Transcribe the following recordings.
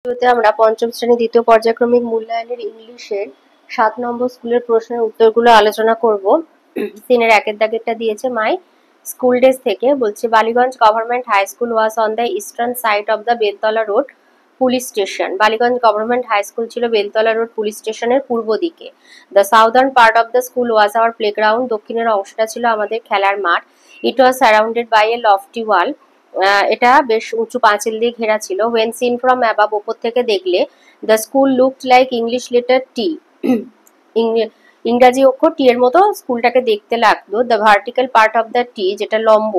ভিডিওতে আমরা পঞ্চম শ্রেণী দ্বিতীয় পর্যায়ক্রমিক মূল্যায়নের ইংলিশের 7 নম্বর স্কুলের প্রশ্নের উত্তরগুলো আলোচনা করব। সিনের একের দাগেরটা দিয়েছে মাই স্কুল ডেজ থেকে, বলছে Ballygunge government high school was on the eastern side of the Beltala road police station. Ballygunge government high school ছিল বেলতলা রোড পুলিশ স্টেশনের পূর্ব দিকে। The southern part of the school was our playground. দক্ষিণের অংশটা ছিল আমাদের খেলার মাঠ। It was surrounded by a lofty wall. এটা বেশ উঁচু পাঁচিল দিয়ে ঘেরা ছিল। ওয়েন সিন ফ্রম অ্যাবাভ, ওপর থেকে দেখলে, the school looked like English letter T. ইংরাজি অক্ষর টি এর মতো স্কুলটাকে দেখতে লাগতো। The vertical part of the T, যেটা লম্ব,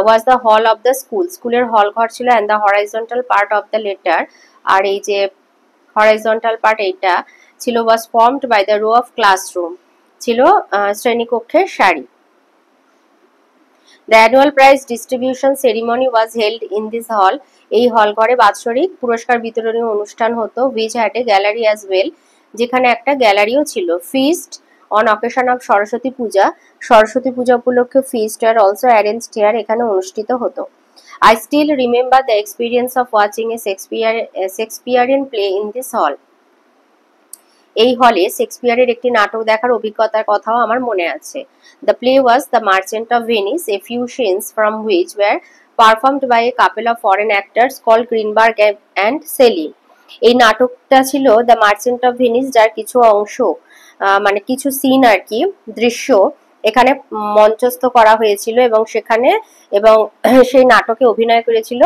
was the hall of the school. স্কুলের হল ঘর ছিল। And the horizontal part of the letter, আর এই যে হরাইজন্টাল পার্ট এইটা ছিল, was formed by the row of classroom, ছিল শ্রেণীকক্ষের সারি। The annual prize distribution ceremony was held in this hall. এই হল ঘরে বাৎসরিক পুরস্কার বিতরণী অনুষ্ঠান হতো। which had a gallery as well, যেখানে একটা গ্যালারিও ছিল। feast on occasion of Saraswati পূজা, সরস্বতী পূজা উপলক্ষে feast are also arranged here, এখানে অনুষ্ঠিত হতো। I still remember the experience of watching a Shakespearean play in this hall. এই হলে শেক্সপিয়ারের একটি নাটক দেখার অভিজ্ঞতার কথাও আমার মনে আছে। The play was the merchant of Venice, a few scenes from which were performed by a couple of foreign actors called Greenberg and Sealy. এই নাটকটা ছিল দ্য মার্চেন্ট অফ ভেনিস, যার কিছু অংশ, মানে কিছু সিন আর কি, দৃশ্য এখানে মঞ্চস্থ করা হয়েছিল এবং সেখানে সেই নাটকে অভিনয় করেছিল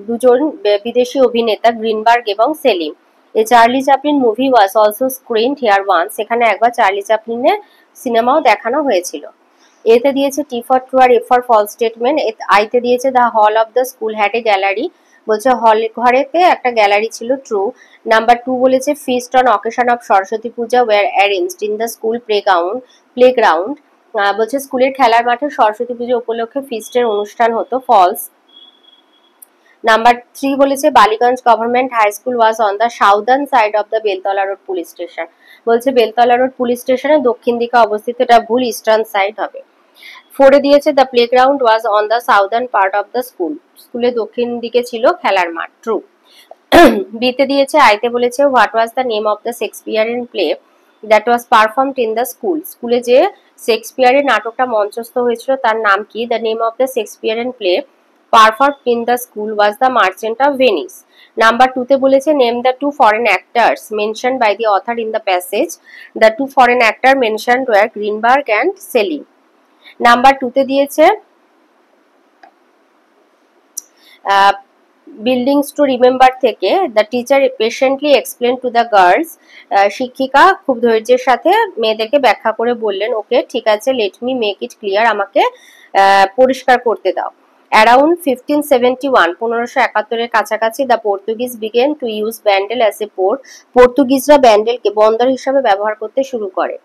দুজন বিদেশি অভিনেতা, গ্রিনবার্গ এবং Selim. A Charlie Chaplin movie was also screened here once. এখানে একবার চার্লি চ্যাপলিনের সিনেমাও দেখানো হয়েছিল। এতে দিয়েছে টি ফর ট্রু আর এ ফর ফলস স্টেটমেন্ট। আইতে দিয়েছে the hall of the school had a gallery, বলছে হল ঘরেতে একটা গ্যালারি ছিল, ট্রু। নাম্বার 2 বলেছে feast on occasion of Saraswati Puja were arranged in the school playground, বলছে স্কুলের খেলার মাঠে সরস্বতী পুজো উপলক্ষে ফিস্টের অনুষ্ঠান হতো, ফলস। নাম্বার 3 বলেছে Ballygunge government high school was on the southern side of the Beltala road police station, বলছে বেলতলা রোড পুলিশ স্টেশনের দক্ষিণ দিকে অবস্থিত, এটা ভুল, ইস্টার্ন সাইড হবে। 4 দিয়েছে the playground was on the southern part of the school, স্কুলের দক্ষিণ দিকে ছিল খেলার মাঠ, ট্রু। বিতে দিয়েছে আইতে বলেছে what was the name of the Shakespearean play that was performed in the school, স্কুলে যে শেক্সপিয়ারের নাটকটা মঞ্চস্থ হয়েছিল তার নাম কি? The name of the Shakespearean play performed in the school was the Merchant of Venice. Number 2 তে বলেছে name the two foreign actors mentioned by the author in the passage. The two foreign actors mentioned were Greenberg and Shelley. Number 2 তে দিয়েছে buildings to remember থেকে the teacher patiently explained to the girls. শিক্ষিকা খুব ধৈর্যের সাথে মেয়েদেরকে ব্যাখ্যা করে বললেন, ওকে ঠিক আছে, let me make it clear, আমাকে পরিষ্কার করতে দাও। Around 1571, 1571 এর কাছাকাছি, the Portuguese began to use Bandel as a port, পর্তুগিজরা ব্যান্ডেলকে বন্দর হিসাবে ব্যবহার করতে শুরু করে।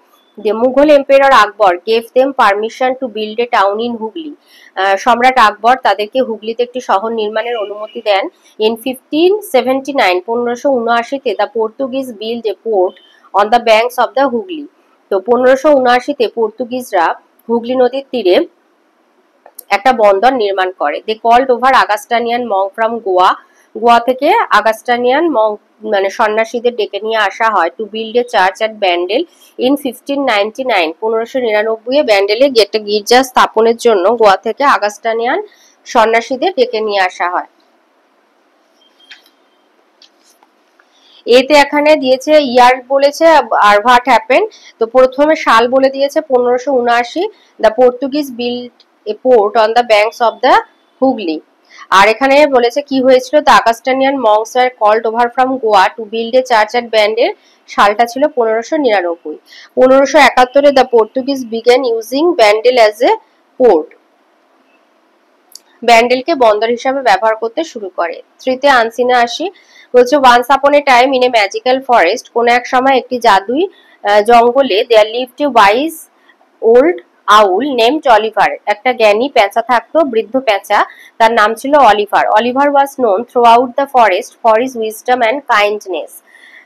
The Mughal empire Akbar gave them permission to build a town in Hooghly, সম্রাট আকবর তাদেরকে হুগলিতে একটি শহর নির্মাণের অনুমতি দেন। ইন 1579, 1579-তে the Portuguese build a port on the banks of the Hooghly, তো 1579-তে পর্তুগিজরা হুগলি নদীর তীরে একটা বন্দর নির্মাণ করে। They called over Augustinian monk from Goa, Goa থেকে আগাস্টানিয়ান মঙ্ক মানে সন্ন্যাসীদের ডেকে নিয়ে আসা হয়, to build a church at Bandel in 1599, 1599 ব্যান্ডেলে একটা গির্জা স্থাপনের জন্য গোয়া থেকে আগাস্টানিয়ান সন্ন্যাসীদের ডেকে নিয়ে আসা হয়। এতে এখানে দিয়েছে ইয়ার বলেছে আর হোয়াট হ্যাপেন, তো প্রথমে সাল বলে দিয়েছে 1579, the Portuguese build a port on the banks of the Hooghly. আর এখানে বলেছে কি হয়েছিল, the Augustinian monks were called over from Goa to build a church at Bandel, সালটা ছিল 1599। 1571-এ the Portuguese began using Bandel as a port, ব্যান্ডেলকে বন্দর হিসাবে ব্যবহার করতে শুরু করে। 3-তে আনসিনে আসি, বলছে once upon a time in a magical forest, কোন এক সময় একটি জাদুই জঙ্গলে, there lived a wise old owl named Oliver, একটা জ্ঞানী পেঁচা থাকতো, বৃদ্ধ পেঁচা, তার নাম ছিল Oliver. Oliver was known throughout the forest for his wisdom and kindness,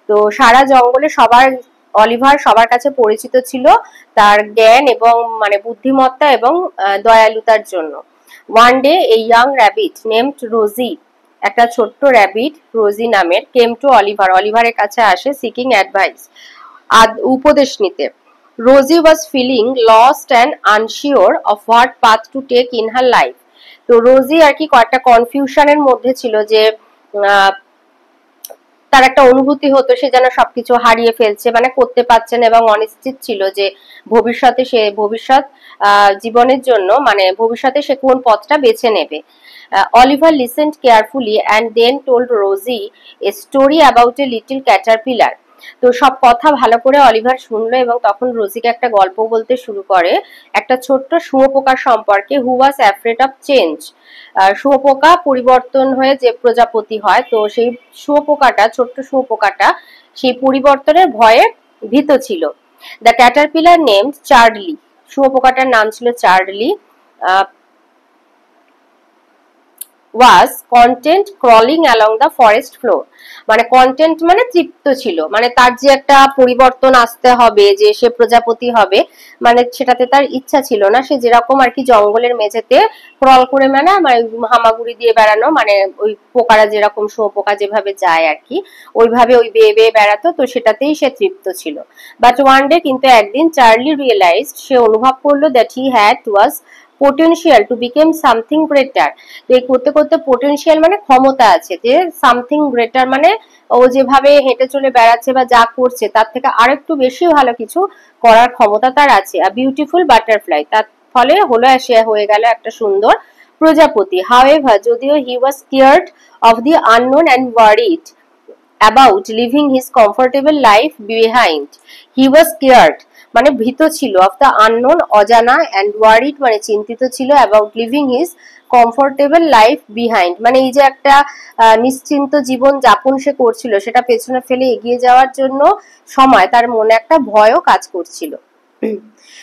তো সারা জঙ্গলে অলিভার সবার কাছে পরিচিত ছিল তার জ্ঞান এবং মানে বুদ্ধিমত্তা এবং দয়ালুতার জন্য। One day a young rabbit named Rosie একটা ছোট্ট র্যাবিট রোজি নামের কেম টু অলিভার, অলিভারের কাছে আসে সিকিং অ্যাডভাইস, উপদেশ নিতে। Rosie was feeling lost and unsure of what path to take in her life. তো রোজি আর কি কয়েকটা কনফিউশনের মধ্যে ছিল যে তার একটা অনুভূতি হতো সে যেন সবকিছু হারিয়ে ফেলছে, মানে করতে পারছে না, এবং অনিশ্চিত ছিল যে ভবিষ্যতে সে ভবিষ্যৎ জীবনের জন্য মানে ভবিষ্যতে সে কোন পথটা বেছে নেবে। Oliver listened carefully and then told Rosie a story about a little caterpillar. তো সব কথা ভালো করে অলিভার শুনলো এবং তখন রোজিকে একটা গল্প বলতে শুরু করে একটা ছোট্ট শুঁয়োপোকার সম্পর্কে, হু ওয়াজ অ্যাফ্রেড অফ চেঞ্জ। শুঁয়োপোকা পরিবর্তন হয়ে যে প্রজাপতি হয়, তো সেই শুঁয়োপোকাটা, ছোট্ট শুঁয়োপোকাটা সেই পরিবর্তনের ভয়ে ভীত ছিল। দ্য ক্যাটারপিলার নেমড চার্লি, শুঁয়োপোকাটার নাম ছিল Charlie, was content crawling along the forest floor. মানে কন্টেন্ট মানে তৃপ্ত ছিল, মানে তার যে একটা পরিবর্তন আসতে হবে, যে সে প্রজাপতি হবে, মানে সেটাতে তার ইচ্ছা ছিল না। সে যেরকম আর কি জঙ্গলের মেঝেতে ক্রল করে মানে হামাগুড়ি দিয়ে বেড়ানো, মানে ওই পোকারা যেরকম শুঁয়োপোকা যেভাবে যায় আর কি, ওইভাবে ওই বেয়ে বেয়ে বেড়াতো, তো সেটাতেই সে তৃপ্ত ছিল। বাট ওয়ান ডে, কিন্তু একদিন চার্লি রিয়েলাইজড, সে অনুভব করলো that he had was potential to become something greater. তো এই করতে করতে পোটেনশিয়াল মানে ক্ষমতা আছে, যে সামথিং গ্রেটার মানে ও যেভাবে হেঁটে চলে বেড়াচ্ছে বা যা করছে তার থেকে আরেকটু বেশি ভালো কিছু করার ক্ষমতা তার আছে। আ বিউটিফুল বাটারফ্লাই, তার ফলে হলো সে হয়ে গেল একটা সুন্দর প্রজাপতি। হাউএভার, যদিও he was scared of the unknown and worried about living his comfortable life behind. He was scared মানে ভীত ছিল, of the unknown অজানা, and worried মানে চিন্তিত ছিল, about living his comfortable life behind মানে এই যে একটা নিশ্চিন্ত জীবন যাপন সে করছিল সেটা পেছনে ফেলে এগিয়ে যাওয়ার জন্য সময় তার মনে একটা ভয়ও কাজ করছিল।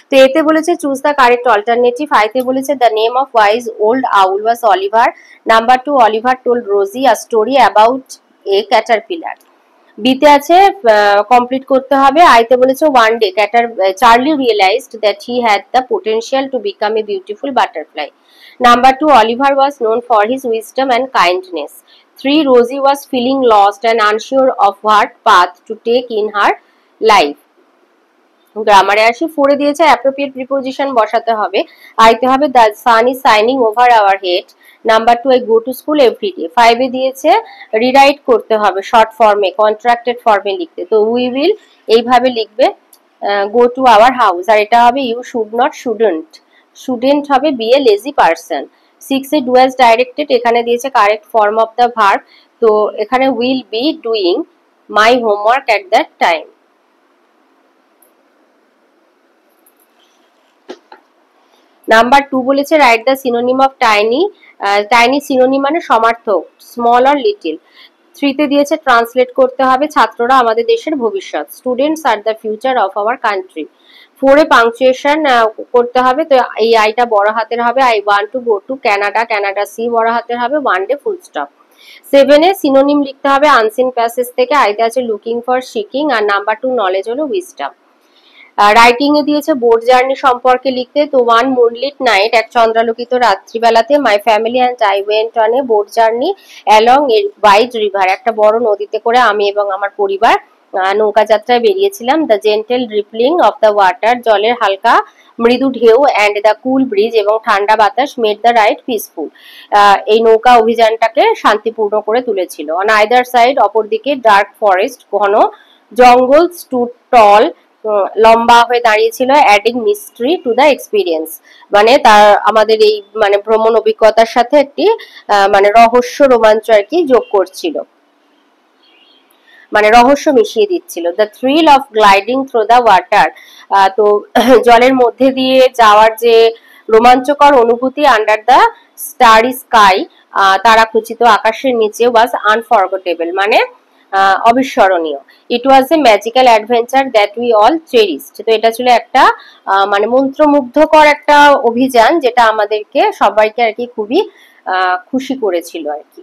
তো এতে বলেছে চুজ দ্য কারেক্ট অল্টারনেটিভ। আইতে বলেছে the name of wise old owl was Oliver. Number 2, Oliver told Rosie a story about a caterpillar. বিতে আছে কমপ্লিট করতে হবে। আইতে বলেছে one day Charlie realised that he had the potential to become a beautiful butterfly. Number 2, Oliver was known for his wisdom and kindness. 3, Rosie was feeling lost and unsure of what path to take in her life. গ্রামারে আসি। 4 এ দিয়েছে appropriate preposition বসাতে হবে। আইতে হবে the sun is shining over our head. Number 2, I go to school everyday. 5 এ দিয়েছে rewrite করতে হবে শর্ট ফর্মে, কন্ট্রাক্টেড ফর্মে লিখতে। তো উই উইল এইভাবে লিখবে, গো টু আওয়ার হাউস। আর এটা হবে you should not, shouldn't, shouldn't হবে be a lazy person. 6 A do as directed, এখানে দিয়েছে correct form of the verb. তো এখানে will be doing my homework at that time. Number 2 বলেছে write the synonym of tiny. Tiny synonym মানে সমার্থক, small or little. 3 তে দিয়েছে translate করতে হবে, ছাত্ররা আমাদের দেশের ভবিষ্যৎ, students are the future of our country. 4 এ পাংচুয়েশন করতে হবে, তো এই আইটা বড় হাতের হবে, I want to go to Canada, Canada C বড় হাতের হবে, ওয়ান ডে ফুল স্টপ। 7 এ সিনোনিম লিখতে হবে আনসিন প্যাসেজ থেকে, আইতে আছে লুকিং ফর, সিকিং, আর নাম্বার 2 নলেজ হলো উইজডম। রাইটিং এ দিয়েছে বোট জার্নি সম্পর্কে লিখতে। তো 1 মুনলিট নাইট, এক চন্দ্রালোকিত রাত্রিবেলাতে, my family and I went on a boat journey along a wide river, একটা বড় নদীতে করে আমি এবং আমার পরিবার নৌকা যাত্রায় বেরিয়েছিলাম। The gentle rippling of the water, জলের হালকা মৃদু ঢেউ, অ্যান্ড দ্য কুল ব্রিজ, এবং ঠান্ডা বাতাস, মেড দ্য রাইড পিসফুল, এই নৌকা অভিযানটাকে শান্তিপূর্ণ করে তুলেছিল। অন আইদার সাইড, অপরদিকে, ডার্ক ফরেস্ট, ঘন জঙ্গল, স্টুড টল, লম্বা হয়ে দাঁড়িয়েছিল, adding mystery to the experience, মানে তার আমাদের এই মানে ভ্রমণ অভিজ্ঞতার সাথে একটি মানে রহস্য রোমাঞ্চ আর কি যোগ করছিল, মানে রহস্য মিশিয়ে দিচ্ছিল। The thrill of gliding through the water, তো জলের মধ্যে দিয়ে যাওয়ার যে রোমাঞ্চকর অনুভূতি, আন্ডার দ্য স্টারি স্কাই, তারাখচিত আকাশের নিচে, ওয়াজ আনফরগেটেবল মানে অবিস্মরণীয়। It was a magical adventure that we all cherished, তো এটা ছিল একটা মানে মন্ত্রমুগ্ধকর একটা অভিযান যেটা আমাদেরকে সবাইকে আর কি খুবই খুশি করেছিল আর কি।